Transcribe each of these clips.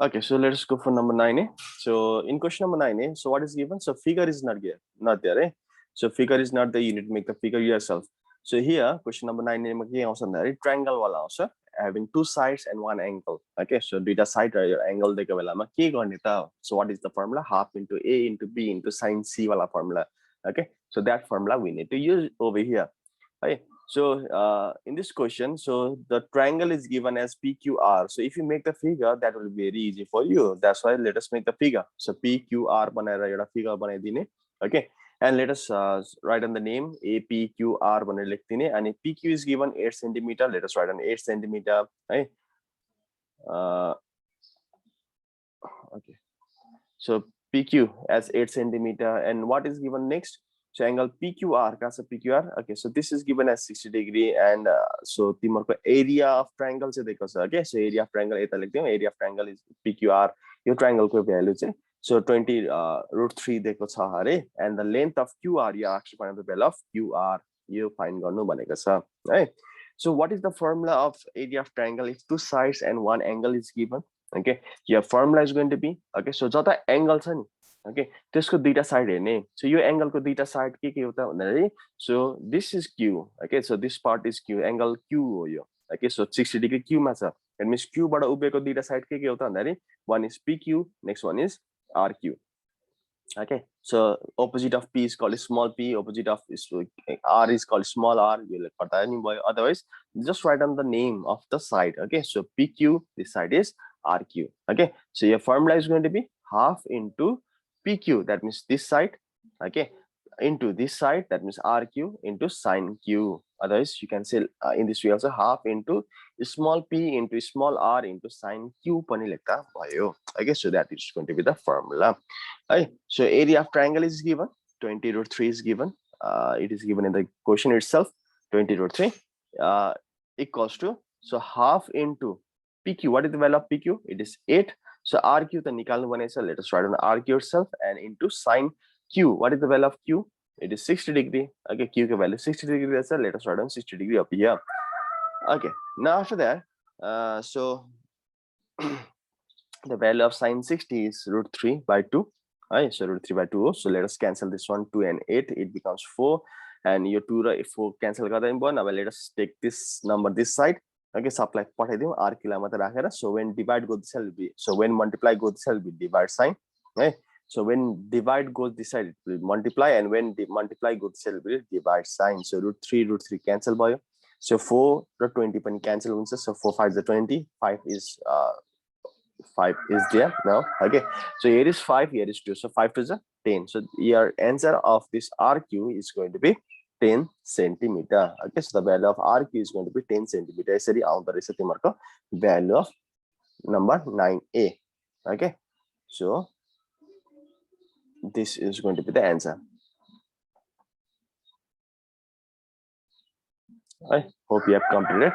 Okay, so let us go for number 9. So in question number 9, so what is given? So figure is not there. So figure is not there. You need to make the figure yourself. So here, question number 9, triangle wala also having two sides and one angle. Okay, so duita side your angle deka bela ma ke गर्ने ta. So what is the formula? Half into a into b into sine c wala formula. Okay, so that formula we need to use over here. Right. So in this question, so the triangle is given as PQR. So if you make the figure, that will be very easy for you. That's why let us make the figure. So PQR बनाएर एउटा figure बनाइदिने. Okay. And let us write on the name APQR भनेर लेख्दिने. And PQ is given 8 centimeter. Let us write on 8 centimeter. Right. Okay. So PQ as 8 centimeter. And what is given next? So angle PQR, PQR. Okay, so this is given as 60 degree, and so the area of triangle is okay. So area of triangle area of triangle is PQR. Your triangle value so 20 √3 and the length of QR you actually find the value of QR. You find right. So what is the formula of area of triangle if two sides and one angle is given? Okay, your formula is going to be okay. So jata angle छ नि okay, त्यसको दुईटा side हेर्ने. So यो angle को दुईटा side के हो त भन्दाखेरि so this is Q. Okay, so this part is Q, angle Q हो यो. Okay, so 60 degree Q मा छ. That means Q बाट उभिएको दुईटा साइड के हो त भन्दाखेरि one is PQ, next one is RQ. Okay, so opposite of P is called small p, opposite of R is called small r. Otherwise, just write down the name of the side. Okay, so PQ, this side is RQ. Okay, so your formula is going to be half into PQ, that means this side, okay, into this side, that means RQ into sine Q. Otherwise, you can say in this way also half into small p into small r into sine Q pani lekta bhayo. Okay, so that is going to be the formula. Right. So area of triangle is given, 20 √3 is given. It is given in the question itself, 20 √3 equals to, so half into PQ. What is the value of PQ? It is 8. So RQ the nikalnu bhaneko cha. Let us write on RQ itself and into sine Q. What is the value of Q? It is 60 degree. Okay, Q के value 60 degree. Let us write on 60 degree up here. Okay, now after that, so the value of sine 60 is √3 by 2. Right, so √3 by 2. So let us cancel this one, 2 and 8. It becomes 4. And your 2 and 4 cancel. Now let us take this number this side. Okay, supply R kilometer. So when divide goes this will be, so when multiply goes this will be divide sign. Right. So when divide goes this side it will multiply, and when multiply goes this will be divide sign. So √3 cancel by. So 4 20 cancel. So 4 5 is 20. 5 is 5 is there now. Okay, so here is 5, here is 2, so 5 to the 10. So your answer of this RQ is going to be 10 centimeter. Okay, so the value of RQ is going to be 10 centimeter. यसरी आउँदो रहेछ तिम्रो value of number 9A. Okay, so this is going to be the answer. I hope you have completed.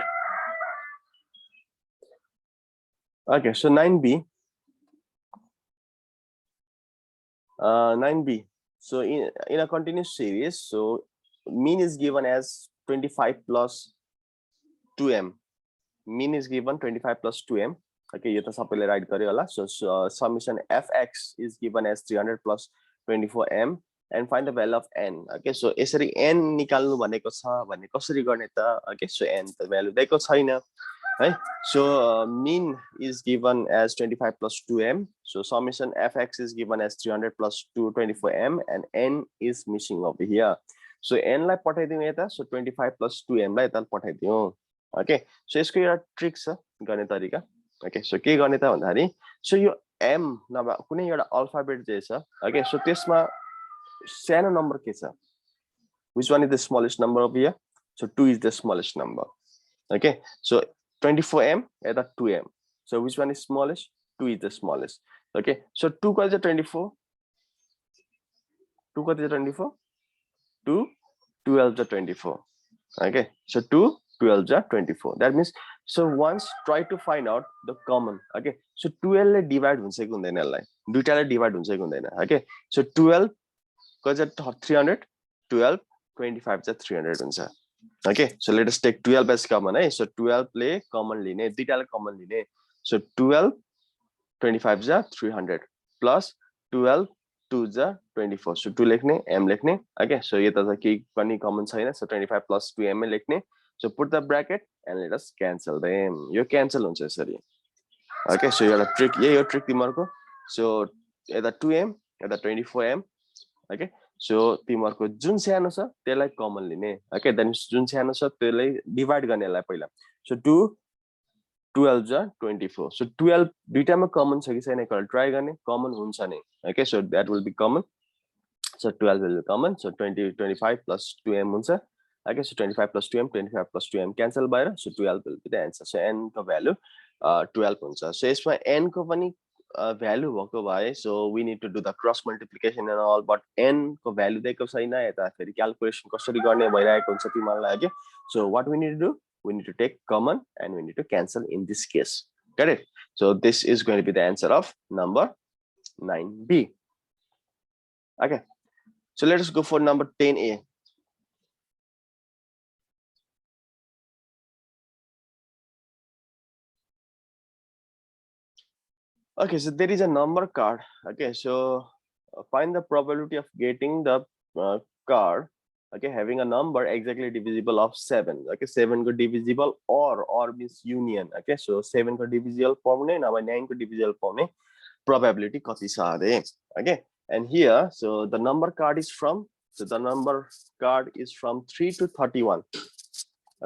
Okay, so 9B. 9B. So in a continuous series, so mean is given as 25 plus 2m. Mean is given 25 plus 2m. Okay, you have to write it. So summation fx is given as 300 plus 24m, and find the value of n. Okay, so यसरी n निकाल्नु भनेको छ भने कसरी गर्ने त? Okay, so n the value दिएको छैन. Right, so mean is given as 25 plus 2m. So summation fx is given as 300 plus 224m, and n is missing over here. So n लाई पठाइदिउँ यता. So 25 plus 2m लाई यता पठाइदिउँ. Okay, so यसको एउटा trick छ गर्ने तरिका. Okay, so के गर्ने त भन्दाखेरि, so यो m नभए कुनै एउटा अल्फाबेट जे छ. Okay, so त्यसमा सानो नम्बर के छ? Which one is the smallest number over here? So 2 is the smallest number. Okay, so 24m at 2m. So which one is smallest? 2 is the smallest. Okay, so 2 is 24. 2 is 24. 2 12 is 24. Okay, so 2 12 is 24. That means, so once try to find out the common. Okay, so 12 divide हुन्छ कि हुँदैन यसलाई? दुईटाले divide हुन्छ कि हुँदैन? Okay, so 12 is 300. 12 25 is 300 हुन्छ. Okay, so let us take 12 as common. So 12 play common line. Duita common line. So 12 25 जा 300 plus 12 2 जा 24 so 2 लेख्ने m लेख्ने okay so यता त के पनि कमन छैन so 25 plus 2m लेख्ने so put the bracket and let us cancel them yo cancel हुन्छ यसरी okay so एउटा trick यही हो trick तिमीहरुको so यता 2m यता 24m okay so तिमीहरुको जुन सानो छ त्यसलाई कमन लिने okay then जुन सानो छ त्यसलाई डिभाइड गर्ने यसलाई पहिला so 2 12 जा 24 so 12 दुईटामा कमन छ कि छैन एकपल्ट ट्राई गर्ने कमन हुन्छ नि okay so that will be common so 12 will be common so 25 plus 2m हुन्छ okay so 25 plus 2m 25 plus 2m cancel भएर so 12 will be the answer so n को value 12 हुन्छ so यसमा n को पनि value भएको भए so we need to do the cross multiplication and all but n को value दिएको छैन यता फेरि क्याल्कुलेसन कसरी गर्ने भइरहेको हुन्छ तिमीहरुलाई okay so what we need to do we need to take common and we need to cancel in this case correct so this is going to be the answer of number 9b okay so let us go for number 10a okay so there is a number card okay so find the probability of getting the card okay having a number exactly divisible of 7 okay 7 को divisible or means union okay so 7 को divisible पाउने नभए 9 को divisible पाउने probability कति छ अरे okay and here so the number card is from so the number card is from 3 to 31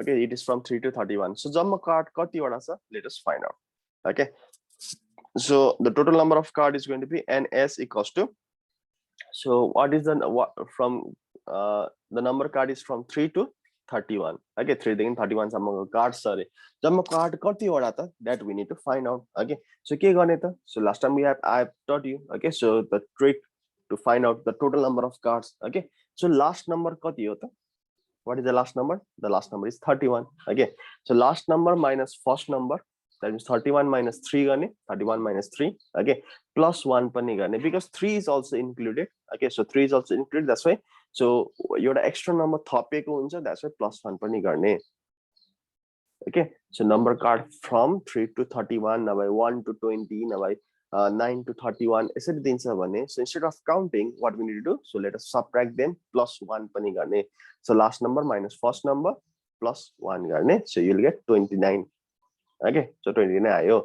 okay it is from 3 to 31 so जम्मा card कति वटा छ let us find out okay so the total number of card is going to be ns equals to so what is the what from the number card is from 3 to 31 okay 3 देखि 31 सम्मको cards छ रे जम्मा card कति वटा त that we need to find out okay so के गर्ने त so last time I have taught you okay so the trick to find out the total number of cards okay so last number कति हो त what is the last number the last number is 31 okay so last number minus first number that means 31 minus 3 गर्ने 31 minus 3 okay plus 1 पनि गर्ने because 3 is also included okay so 3 is also included that's why so एउटा extra number थपेको हुन्छ that's why plus 1 पनि गर्ने okay so number card from 3 to 31 नभए 1 to 20 नभए 9 to 31 यसरी दिन्छ भने so instead of counting what we need to do so let us subtract them plus 1 पनि गर्ने so last number minus first number plus 1 गर्ने so you'll get 29 okay so 29 आयो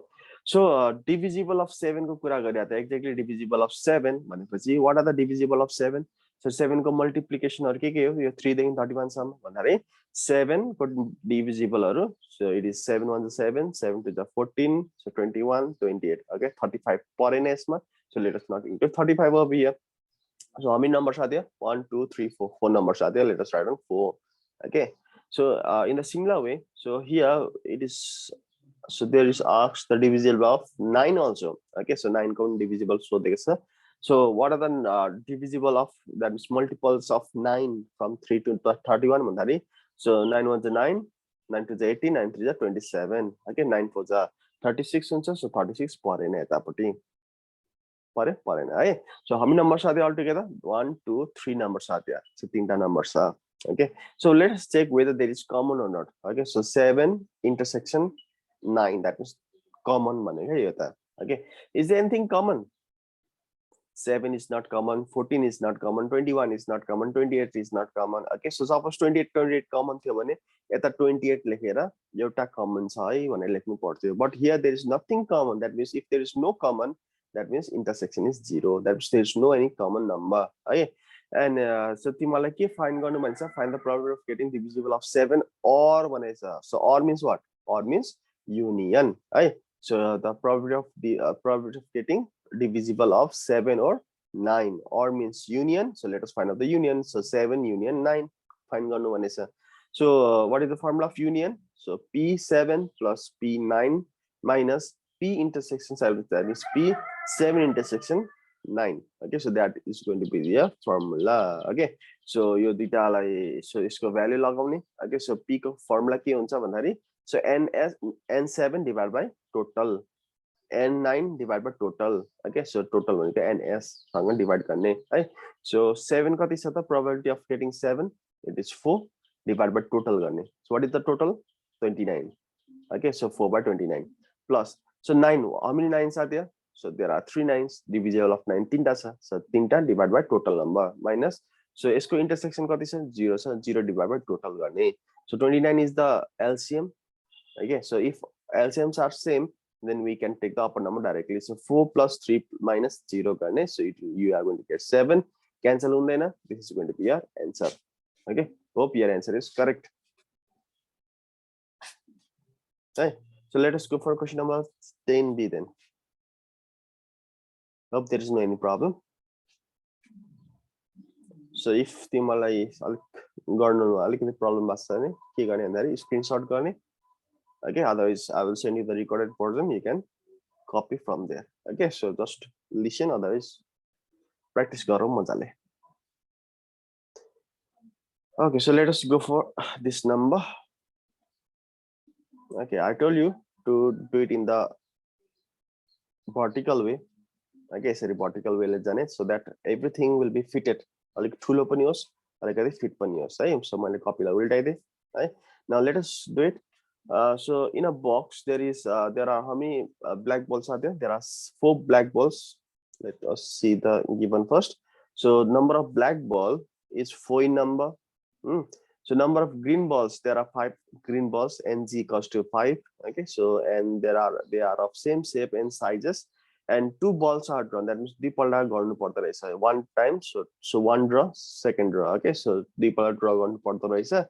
so divisible of 7 को कुरा गरे त exactly divisible of 7 भनेपछि what are the divisible of 7 so 7 को multiplication हरु के हो यो 3 देखि 31 सम्म भन्नाले 7 को divisible हरु so it is 7 1 is 7 7 2 is 14 so 21 28 okay 35 परेन यसमा so let us not include 35 over here so how many numbers are there 1 2 3 4 4 numbers are there let us write down 4 okay so in a similar way so here it is so there is asked the divisible of 9 also okay so 9 को divisible so दिएको छ so what are the divisible of that is multiples of 9 from 3 to 31 भन्दाखेरि so 9 1 is 9 9 2 is 18 9 3 is 27 okay 9 4 is 36 हुन्छ so 36 परेन यतापटि परेन है so how many numbers are there altogether 1 2 3 numbers are there so तीनटा numbers are okay so let us check whether there is common or not okay so 7 intersection 9 that means common भनेको यो त okay is there anything common 7 is not common 14 is not common 21 is not common 28 is not common okay so suppose 28 common थियो भने यता 28 लेखेर एउटा common छ है भनेर लेख्नु पर्थ्यो but here there is nothing common that means if there is no common that means intersection is 0 that means there is no any common number है and so तिमीलाई के फाइन्ड गर्नु भन्छ find the probability of getting divisible of 7 or भनेछ so or means what or means union right so the probability of getting divisible of 7 or 9 or means union so let us find out the union so 7 union 9 find garnu bhaneछ so what is the formula of union so p7 plus p9 minus p intersection 7 that means p7 intersection 9 okay so that is going to be the formula okay so यो दुईटालाई so यसको value लगाउने okay so p को formula के हुन्छ भन्दाखेरि so n7 divided by total n9 divided by total okay so total भनेको ns सँग डिवाइड गर्ने है so 7 कति छ त probability of getting 7 it is 4 divided by total गर्ने so what is the total 29 okay so 4 by 29 plus so 9 how many 9s are there So there are 3 9s, divisible of 9 तीनटा छ, so तीनटा divide by total number minus, so यसको intersection कति छ 0 छ, 0 divide by total गर्ने. So 29 is the LCM. Okay, so if LCMs are same, then we can take the upper number directly. So 4 plus 3 minus 0 गर्ने, so you are going to get 7. Cancel हुँदैन. This is going to be your answer. Okay, hope your answer is correct. Okay, so let us go for question number 10B then. Hope there is no any problem. So if तिमीलाई अलिक गर्नुमा अलिकति problem भएको छ भने के गर्ने भन्दाखेरि स्क्रिनशट गर्ने. Okay, otherwise I will send you the recorded version, you can copy from there. Okay, so just listen, otherwise practice गरौँ मजाले. Okay, so let us go for this number. Okay, I told you to do it in the vertical way. Okay, sorry, vertical way ले जाने, so that everything will be fitted. अलिक ठुलो पनि होस्, अलिकति fit पनि होस् है. So मैले कपीलाई उल्टाइदिए है. Now let us do it. So in a box there are how many black balls are there? There are 4 black balls. Let us see the given first. So number of black ball is 4 in number. So number of green balls, there are 5 green balls, and G equals to 5. Okay, so and they are of same shape and sizes, and 2 balls are drawn. That means दुईपल्ट गर्नु पर्दो रहेछ. One time, so one draw, second draw. Okay, so दुईपल्ट draw गर्नु पर्दो रहेछ,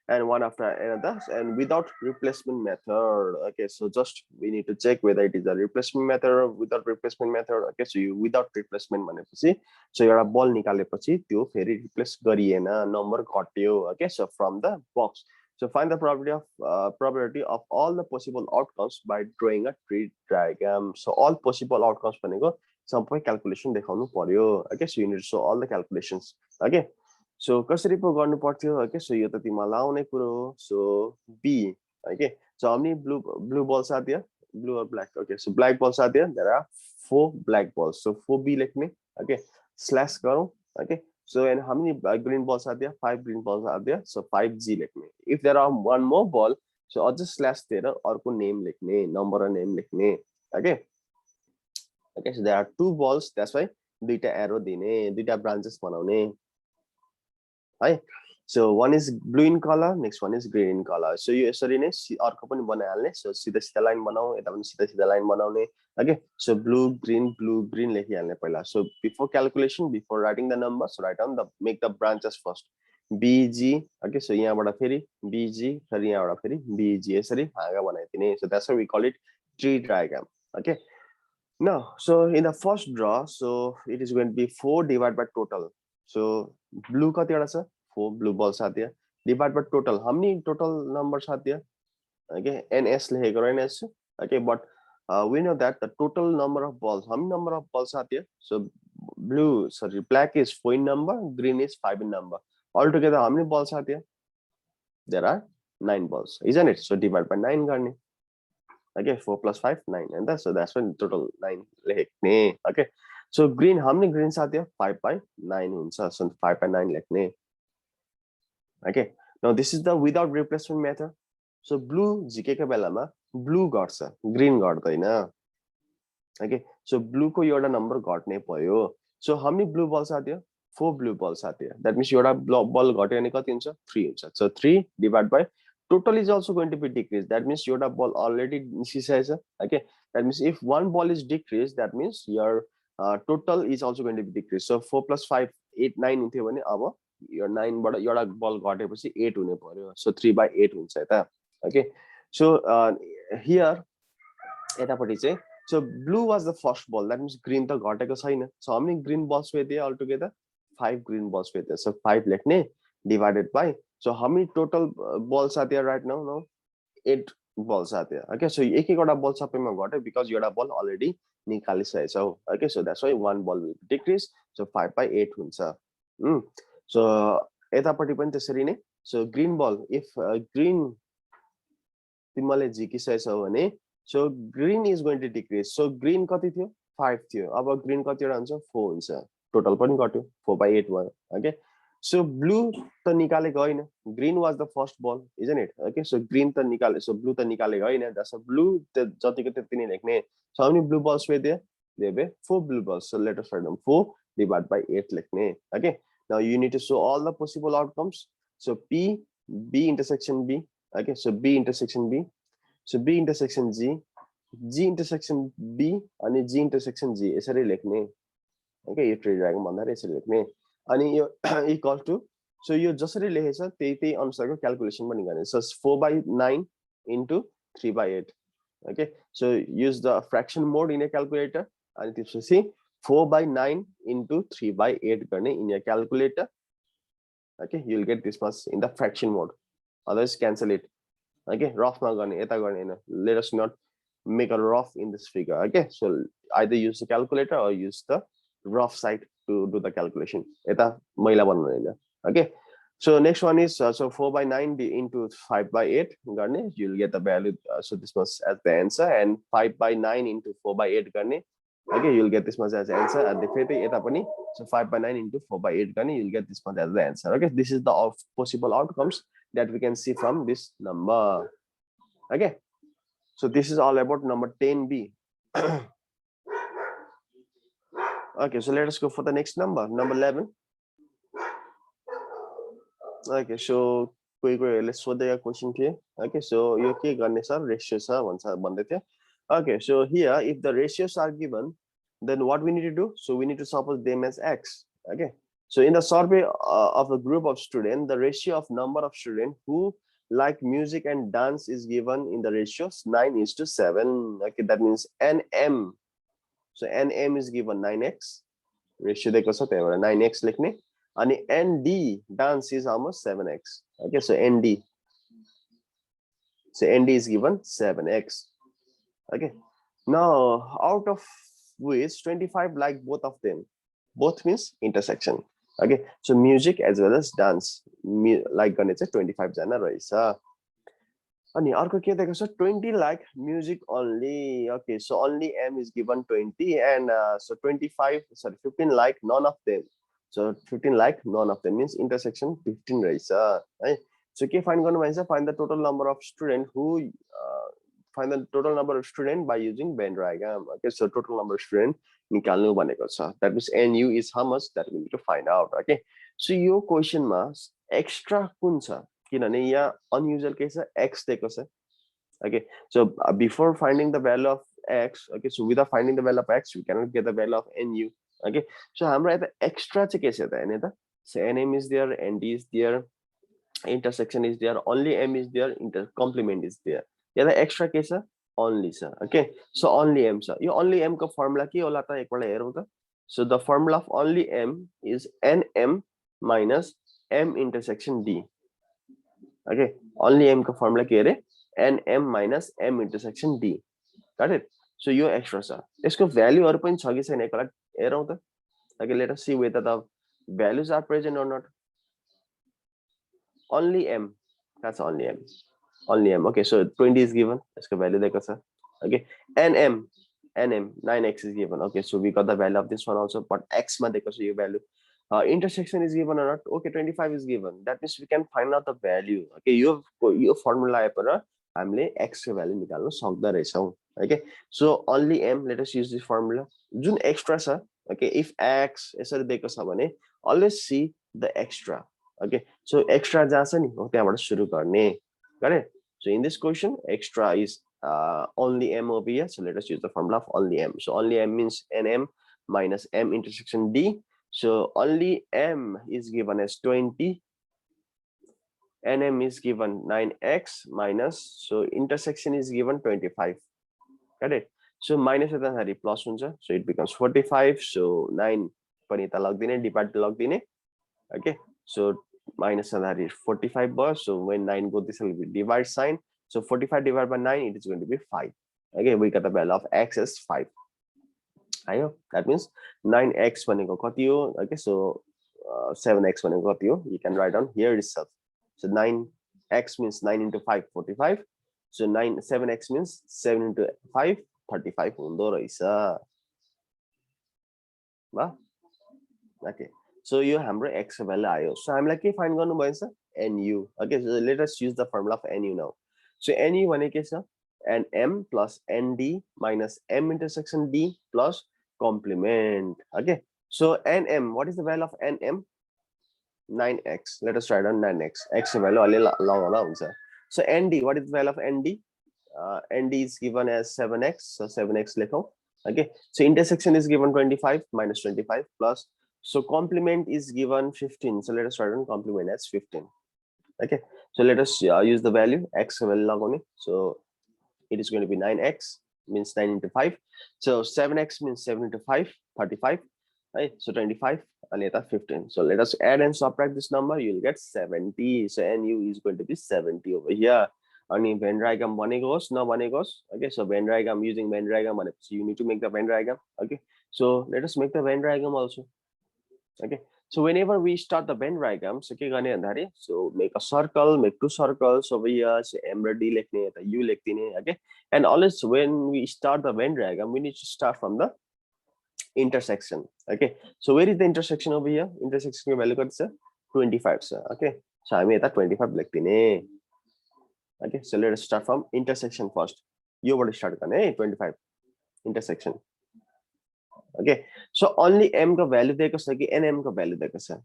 and one after another, and without replacement method. Okay, so just we need to check whether it is a replacement method or without replacement method. Okay, so you without replacement भनेपछि, so एउटा बल निकालेपछि त्यो फेरि replace गरिएन, number घट्यो. Okay, so from the box, so find the probability of all the possible outcomes by drawing a tree diagram. So all possible outcomes भनेको सबै calculation देखाउनु पर्यो. Okay, so you need to show all the calculations. Okay, so कसरी पो गर्नु पर्थ्यो. Okay, so यो त तिमीलाई आउने कुरो हो. So B. Okay, so how many blue balls are there? Blue or black? Okay, so black balls are there. There are 4 black balls. So 4B लेख्ने. Okay, slash गरौँ. Okay, so and how many green balls are there? 5 green balls are there. So 5G लेख्ने. If there are one more ball, so अझ slash दिएर अर्को name लेख्ने, number र name लेख्ने. Okay, okay, so there are 2 balls. That's why दुईटा arrow दिने, दुईटा branches बनाउने. Right? So one is blue in color, next one is green in color. So you यसरी नै अर्को पनि बनाइहाल्ने. So सीधा सीधा लाइन बनाऊ, यता पनि सीधा सीधा लाइन बनाउने. Okay, so blue green लेखिहाल्ने पहिला. So before calculation, before writing the numbers, write down make the branches first. BG. Okay, so यहाँबाट फेरि BG, फेरि यहाँबाट फेरि BG, यसरी हाँगा बनाइदिने. So that's why we call it tree diagram. Okay, now so in the first draw, so it is going to be 4 divided by total. So blue कतिवटा छ? 4 blue balls are there. Divide by total. How many total numbers are there? Okay, NS लेखेको रहेन यसो. Okay, but we know that the total number of balls. How many number of balls are there? So black is 4 in number, green is 5 in number. Altogether, how many balls are there? There are 9 balls, isn't it? So divide by 9 गर्ने. Okay, 4 plus 5, 9, and that's when total 9 लेख्ने. Okay, so green, how many greens are there? 5 by 9 हुन्छ. So 5 by 9 लेख्ने. Okay, now this is the without replacement method. So blue झिकेको बेलामा blue घट्छ, green घट्दैन. Okay, so blue को एउटा number घट्ने भयो. So how many blue balls are there? 4 blue balls are there. That means एउटा बल घट्यो भने कति हुन्छ? 3 हुन्छ. So 3 divided by total is also going to be decreased. That means your ball already निस्किसकेछ. Okay, that means if one ball is decreased, that means your total is also going to be decreased. So 4 plus 5, 8, 9 हुन्थ्यो भने अब your 9 बाट एउटा बल घटेपछि 8 हुने पर्यो. So 3 by 8 हुन्छ यता. Okay, so here यतापट्टि चाहिँ, so blue was the first ball. That means green त घटेको छैन. So how many green balls were there altogether? 5 green balls were there. So 5 लेख्ने divided by, so how many total balls are there right now? No, 8 balls are there. Okay, so एक एकवटा बल सबैमा घट्यो because एउटा बल already निकालिसकेछौ. Okay, so that's why one ball will decrease. So 5 by 8 हुन्छ. So यतापट्टि पनि त्यसरी नै. So green ball, if green तिमीले झिकिसकेछौ भने, so green is going to decrease. So green कति थियो? 5 थियो. अब green कतिवटा हुन्छ? 4 हुन्छ. Total पनि घट्यो, 4 by 8 भयो. Okay, so blue त निकालेको हैन. Green was the first ball, isn't it? Okay, so green त निकाले, so blue त निकालेको हैन. That's a blue त जतिको त्यति नै लेख्ने. So how many blue balls were there? they have 4 blue balls. So let us write them 4 divided by 8 lekhne. Okay, now you need to show all the possible outcomes. So P, B intersection B. Okay, so B intersection B, so B intersection G, G intersection B and G intersection G यसरी लेख्ने. Okay, यो tree diagram भन्दा यसरी लेख्ने अनि यो equal to, सो यो जसरी लेखेछ त्यही अनुसारको calculation पनि गर्ने. सो 4/9 into 3/8. Okay, so use the fraction mode in a calculator and it will see 4/9 into 3/8 गर्ने in your calculator. Okay, you will get this much in the fraction mode, otherwise cancel it. Okay, rough ma गर्ने यता गर्ने हैन. Let us not make a rough in this figure. Okay, so either use the calculator or use the rough side to do the calculation. यता मैला बनाउनु हैन. Okay, so next one is so 4/9 into 5/8 गर्ने, you will get the value. So this much as the answer, and 5/9 into 4/8 गर्ने. Okay, you will get this much as the answer. And the फेरि यता पनि, so 5/9 into 4/8 गर्ने, you will get this much as the answer. Okay, this is the possible outcomes that we can see from this number. Okay, so this is all about number 10B. Okay, so let us go for the next number 11. Okay, so let's show the question here. Okay, so you के गर्ने sir, ratio छ भन्छ भन्दै थियो. Okay, so here if the ratios are given, then what we need to do? So we need to suppose them as x. Okay, so in the survey of a group of students, the ratio of number of students who like music and dance is given in the ratios 9:7. Okay, that means NM. So NM is given 9x. Ratio दिएको छ त्यही भएर 9x लेख्ने. अनि ND dance is almost 7x. Okay, so ND. So ND is given 7x. Okay, now out of which 25 like both of them. Both means intersection. Okay, so music as well as dance like गर्ने चाहिँ 25 जना रहेछ. अनि अर्को के दिएको छ 20 like music only. Okay, so only M is given 20 and so 15 like none of them. So 15 like none of them means intersection 15 रहेछ है. So के फाइन्ड गर्नु भन्छ, find the total number of student who find the total number of student by using Venn diagram. Okay, so total number of student निकाल्नु भनेको छ. That means NU is how much that we need to find out. Okay, so yo question मा extra कुन छ किनभने यहाँ unusual के छ x दिएको छ. Okay, so before finding the value of x, okay, so without finding the value of x we cannot get the value of NU. Okay, so हाम्रो यता एक्स्ट्रा चाहिँ के छ त हैन त. So NM is there, ND is there, intersection is there, only M is there, complement is there. यहाँ extra के छ only छ. Okay, so only M छ. यो only M को फर्मुला के होला त एकपल्ट हेरौँ त. So the formula of only M is NM minus M intersection D. Okay, only M को फर्मुला के अरे NM minus M intersection D. Got it? So yo extra छ. यसको भ्यालुहरु पनि छ कि छैन एकपल्ट हेरौँ त. Okay, let us see whether the values are present or not. Only M. That's only M. Only M. Okay, so 20 is given. Let's go value दिएको छ. Okay, NM 9x is given. Okay, so we got the value of this one also, but x मा दिएको छ यो value. Intersection is given or not? Okay, 25 is given. That means we can find out the value. Okay, yo formula आएपर हामीले x को value निकाल्न सक्दा रहेछौं. Okay, so only M. Let us use this formula. Jun extra छ. Okay, if x यसरी दिएको छ भने always see the extra. Okay, so extra जहाँ छ नि हो त्यहाँबाट सुरु गर्ने. Got it? So in this question, extra is only M over here. So let us use the formula of only M. So only M means NM minus M intersection D. So only M is given as 20. NM is given 9x minus, so intersection is given 25. Got it? So minus यताखेरि plus हुन्छ. So it becomes 45. So 9 पनि त लग्दिने, divide लग्दिने. Okay, so minus 45 bar. So when 9 go, this will be divide sign. So 45 divided by 9, it is going to be 5. Okay, we got the value of x as 5. That means 9x भनेको कति हो? Okay, so 7x भनेको कति हो? You can write down here itself. So 9x means 9 into 5, 45. So 7x means 7 into 5, 35 हुँदो रहेछ. Okay. So you हाम्रो x value आयो. So हामीलाई के फाइन्ड गर्नु भएछ? NU. Okay, so let us use the formula of NU now. So NU भनेको के छ? NM plus ND minus M intersection D plus complement. Okay, so nm, what is the value of nm? 9x. Let us write down 9x. X value long. So nd, what is the value of nd? Nd is given as 7x, so 7x lekho. Okay, so intersection is given 25 minus 25 plus, so complement is given 15, so let us write down complement as 15. Okay, so let us use the value x value lagone. So it is going to be 9x, means 9 into 5, so 7x means 7 into 5, 35, right? So 25 and 15. So let us add and subtract this number, you'll get 70. So nu is going to be 70 over here. Ani Venn diagram banegos nabanegos. Okay, so Venn diagram, using Venn diagram, so you need to make the Venn diagram. Okay, so let us make the Venn diagram also. Okay, so whenever we start the Venn diagram, so so make a circle, make two circles over here. So M D lekhne, U lekhtine. Okay, and always when we start the Venn diagram, we need to start from the intersection. Okay, so where is the intersection over here? Intersection value is 25, sir. Okay, so I made that 25 lekhine. Okay, so let us start from intersection first. You want to start 25 intersection. Okay, so only m ka value deko cha ki nm ka value deko cha?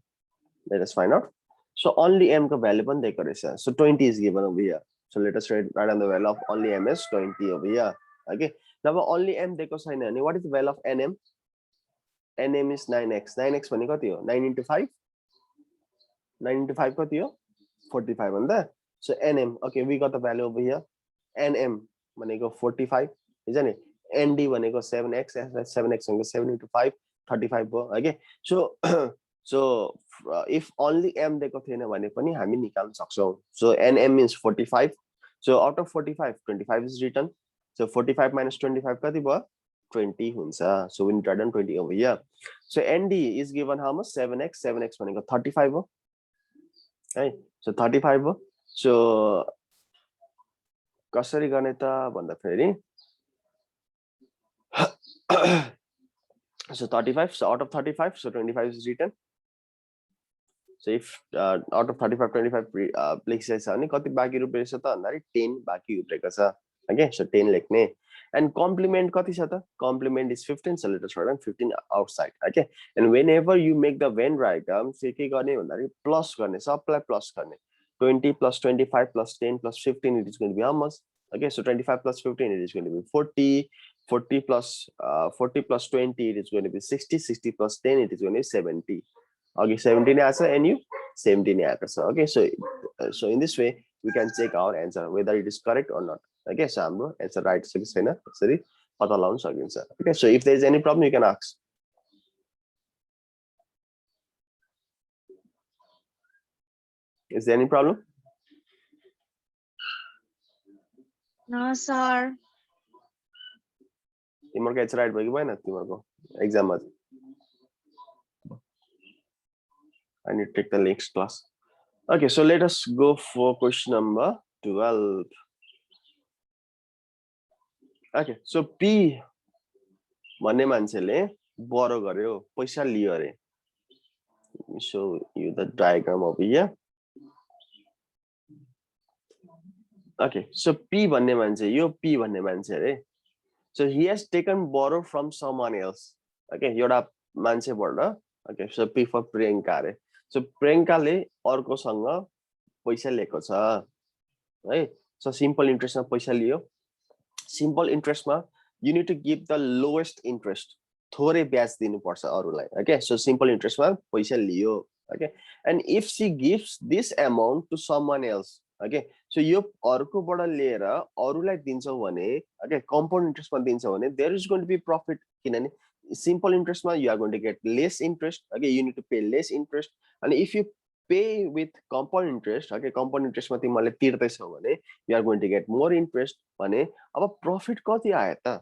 Let us find out. So only m ka value pan deko rahecha. So 20 is given over here. So let us write down the value of only m is 20 over here. Okay, now only m deko chaina ani what is the value of nm? nm is 9x. 9x bhane kati ho? 9 into 5. 9 into 5 kati ho? 45 bhanda. So nm, okay, we got the value over here. nm bhaneko 45 is ani. nd bhaneko 7x, 7x bhaneko 7 into 5, 35 bho. Okay, so so if only m deko thiena bhane pani हामी निकाल्न सक्छौं. So nm means 45. So out of 45, 25 is written. So 45 minus 25 कति भयो? 20 huncha. So we need to write down 20 over here. So nd is given how much? 7x. 7x bhaneko 35 हो. Right? So 35 हो. So कसरी गर्ने त भन्दा फेरि so 35, so out of 35, so 25 is written. So if out of 35 25 लेखिसकेछ भने कति बाँकी रुपे रहेछ त भन्दाखेरि 10 बाँकी उब्रेको छ. Okay, so 10 लेख्ने. And complement कति छ त? Complement is 15, so let us write down 15 outside. Okay, and whenever you make the Venn diagram, चाहिँ के गर्ने भन्दाखेरि प्लस गर्ने, सबलाई प्लस गर्ने. 20 plus 25 plus 10 plus 15, it is going to be how much? Okay, so 25 plus 15, it is going to be 40. 40 plus 20, it is going to be 60. 60 plus 10, it is going to be 70. Okay, 17 answer and you 17 answer. Okay, so in this way we can check our answer whether it is correct or not. Okay, so हाम्रो answer right छ कि छैन यसरी पत्ता लगाउन सकिन्छ. Okay, so if there is any problem you can ask. Is there any problem? No, sir. तिम्रो answer right भयो कि भएन तिम्रो exam मा? I need to take the next class. Okay, so let us go for question number 12. Okay, so P भन्ने मान्छेले borrow गर्यो, पैसा लियो अरे. Let me show you the diagram over here. Okay, so P भन्ने मान्छे, यो P भन्ने मान्छे अरे. So he has taken borrow from someone else. Okay, एउटा मान्छेबाट. Okay, so P for Priyanka अरे. So प्रियङ्काले अर्कोसँग पैसा लिएको छ है. So simple interest मा पैसा लियो. Simple interest मा you need to give the lowest interest. थोरै ब्याज दिनुपर्छ अरूलाई. Okay, so simple interest मा पैसा लियो. Okay, and if she gives this amount to someone else, okay, so यो अर्कोबाट लिएर अरूलाई दिन्छौ भने, okay, compound interest मा दिन्छौ भने there is going to be profit. किनभने simple interest मा you are going to get less interest. Okay, you need to pay less interest. And if you pay with compound interest, okay, compound interest मा तिमीले तिर्दैछौ भने you are going to get more interest. भने अब profit कति आयो त?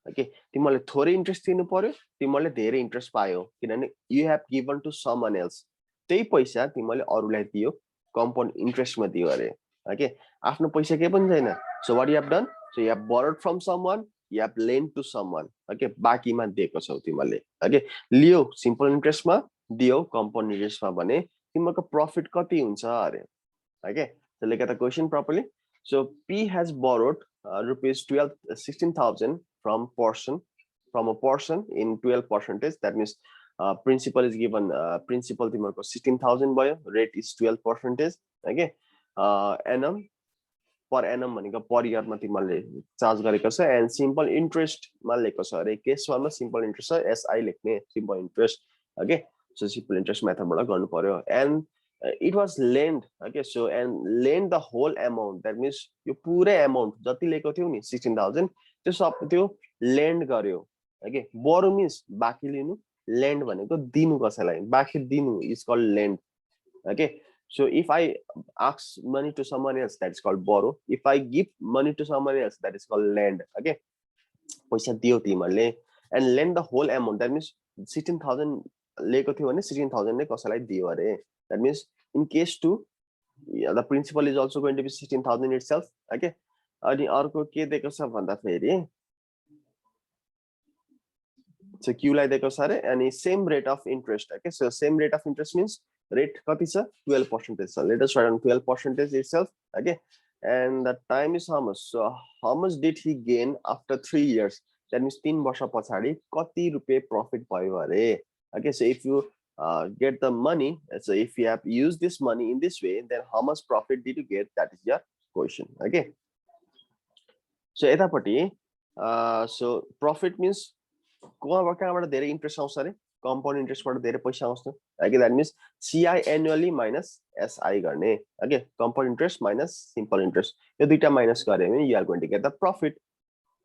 Okay, तिमीले थोरै interest दिनु पर्यो, तिमीले धेरै interest पायो किनभने you have given to someone else. त्यही पैसा तिमीले अरूलाई दियो, compound interest मा दियो अरे. Okay, आफ्नो पैसा के पनि छैन. So what you have done? So you have borrowed from someone, you have lent to someone. Okay, बाँकीमा दिएको छौ तिमीले. Okay, लियो simple interest मा, दियो compound interest मा भने तिम्रो profit कति हुन्छ अरे. Okay, so look at the question properly. So P has borrowed rupees 16,000 from from a portion in 12%. That means principal is given principal तिमीहरुको 16,000 भयो, rate is 12%. Okay, annum per annum भनेको per year मा तिमीले charge गरेको छ, and simple interest मा लेखेको छ अरे केस 1 मा simple interest छ, SI लेख्ने simple interest. Okay, so simple interest method बाट गर्नु पर्यो, and it was lend. Okay, so and lend the whole amount, that means यो पुरै amount जति लेखेको थियौ नि 16,000 त्यो सब त्यो lend गर्यो. Okay, borrow means बाँकी लिनु, lend भनेको दिनु कसैलाई, बाँकी दिनु is called lend. Okay, so if I ask money to someone else, that is called borrow. If I give money to someone else, that is called lend. Okay, पैसा दियो तिमीले, and lend the whole amount, that means 16,000 लेको थियो भने 16,000 नै कसैलाई दियो अरे. That means in case 2, the principal is also going to be 16,000 itself. Okay, अनि अर्को के दिएको छ भन्दा फेरि so Q लाई दिएको छ अरे, अनि same rate of interest. Okay, so same rate of interest means rate कति छ 12%. So let us write on 12% itself. Okay, and the time is how much? So how much did he gain after 3 years? That means 3 वर्ष पछाडी कति रुपैयाँ profit भयो अरे. Okay, so if you get the money, so if you have used this money in this way, then how much profit did you get? That is your question. Okay, so यतापटि so profit means कहाँबाट धेरै interest आउँछ अरे, compound इन्ट्रेस्टबाट धेरै पैसा आउँछ. Okay, that means CI annually minus SI गर्ने. Okay, compound interest minus simple interest, यो दुईटा minus गरे भने you are going to get the profit,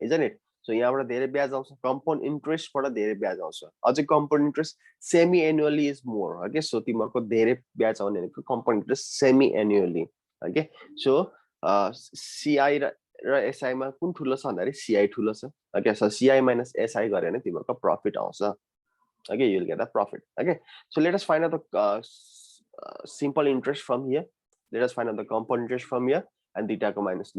isn't it? So यहाँबाट धेरै ब्याज आउँछ, compound interest बाट धेरै ब्याज आउँछ. अझै compound interest semi annually is more. Okay, so तिमीहरुको धेरै ब्याज आउने भनेको compound interest semi annually. Okay, so CI र SI मा कुन ठुलो छ भन्दाखेरि CI ठुलो छ. Okay, so CI minus SI गरे भने तिमीहरुको प्रॉफिट आउँछ. Okay, you will get the profit. Okay, so let us find out the simple interest from here. Let us find out the compound interest from here, and theta को minus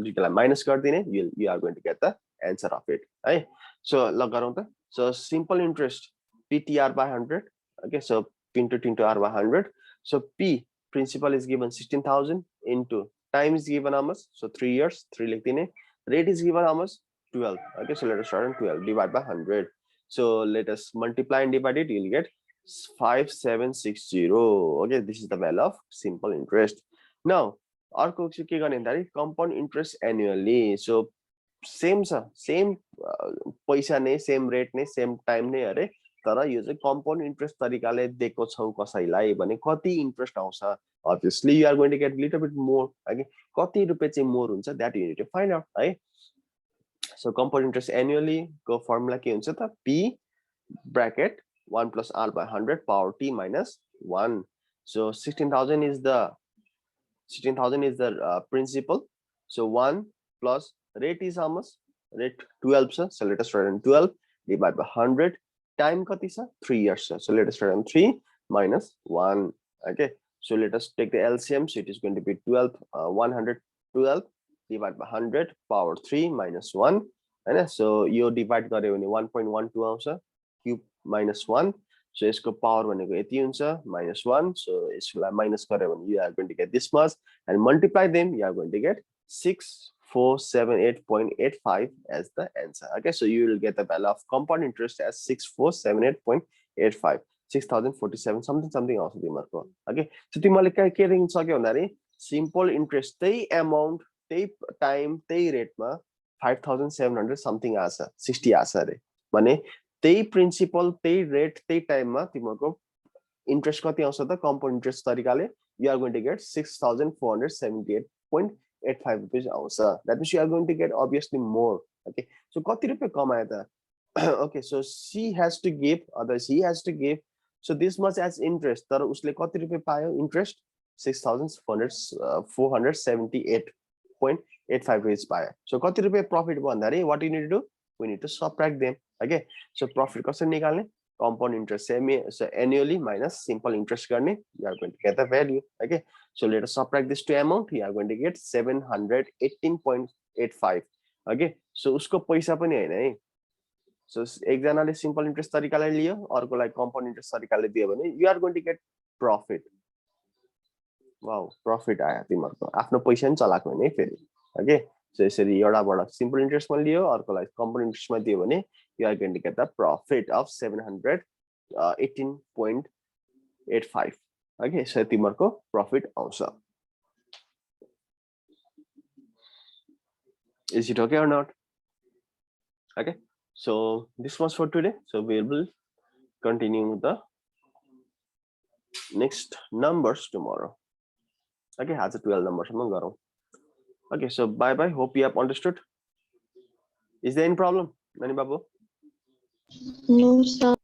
गरिदिने, you are going to get the answer of it. Right? So ल गरौँ त. So simple interest PTR by 100. Okay, so into R by 100. So P principal is given 16,000 into time is given how much? So 3 years, 3 लेख्दिने. Rate is given how much? 12. Okay, so let us start on 12 divide by 100. So let us multiply and divide it. You'll get 5760. Okay, this is the value of simple interest. Now, अर्को चाहिँ के गर्ने भन्दाखेरि compound interest annually. So same छ, same पैसा नै, same rate नै, same time नै अरे, तर यो चाहिँ compound interest तरिकाले दिएको छौ कसैलाई भने कति interest आउँछ. Obviously you are going to get little bit more. Okay, कति रुपैयाँ चाहिँ more हुन्छ, that you need to find out. है, so compound interest annually को formula के हुन्छ त, P bracket 1 plus R by 100 power T minus 1. So 16,000 is the principal. So 1 plus rate is how much? Rate 12 sir. So let us write on 12 divide by 100. Time kati sir? 3 years sir. So let us write on 3 minus 1. Okay, so let us take the LCM. So it is going to be 112 divide by 100 power 3 minus 1. And so you divide गरे भने 1.12 आउँछ, cube minus 1. So यसको power भनेको यति हुन्छ minus 1. So यसलाई minus गरे भने you are going to get this much, and multiply them, you are going to get 6478.85 as the answer. Okay, so you will get the value of compound interest as 6478.85, 6047 something आउँछ तिमीहरुको. Okay, so तिमीले के लेख्न सक्यौ भन्दाखेरि simple interest त्यही amount त्यही time त्यही rate मा 5700 something आछ, 60 आछ अरे भने त्यही प्रिन्सिपल त्यही रेट त्यही टाइममा तिमीहरुको इन्ट्रेस्ट कति आउँछ त कम्पाउन्ड इन्ट्रेस्ट तरिकाले, you are going to get 6478.85 rupees आउँछ. That means you are going to get obviously more. Okay, so कति रुपैयाँ कमाए त? Okay, so she has to give, otherwise he has to give, so this much as interest, तर उसले कति रुपैयाँ पायो इन्ट्रेस्ट? 6478.85 rupees पायो. So कति रुपैयाँ प्रॉफिट भयो भन्दाखेरि what you need to do? We need to subtract them. Okay, so profit कसरी निकाल्ने? Compound interest so annually minus simple interest गर्ने, you are going to get the value. Okay, so let us subtract this to amount. You are going to get 718.85. Okay, so उसको पैसा पनि हैन है. So एकजनाले simple interest तरिकाले लियो, अर्कोलाई compound interest तरिकाले दियो भने you are going to get profit. Wow, profit आयो तिमीहरुको, आफ्नो पैसा नि चलाएको हैन है फेरि. Okay, so यसरी एउटाबाट simple interest मा लियो, अर्कोलाई compound interest मा दियो भने you are going to get the profit of 718.85. Okay, so तिमीहरुको profit आउँछ. Is it okay or not? Okay, so this was for today. So we will continue the next numbers tomorrow. Okay, has a 12 numbers. Okay, so bye bye. Hope you have understood. Is there any problem, Nani Babu? No, sir.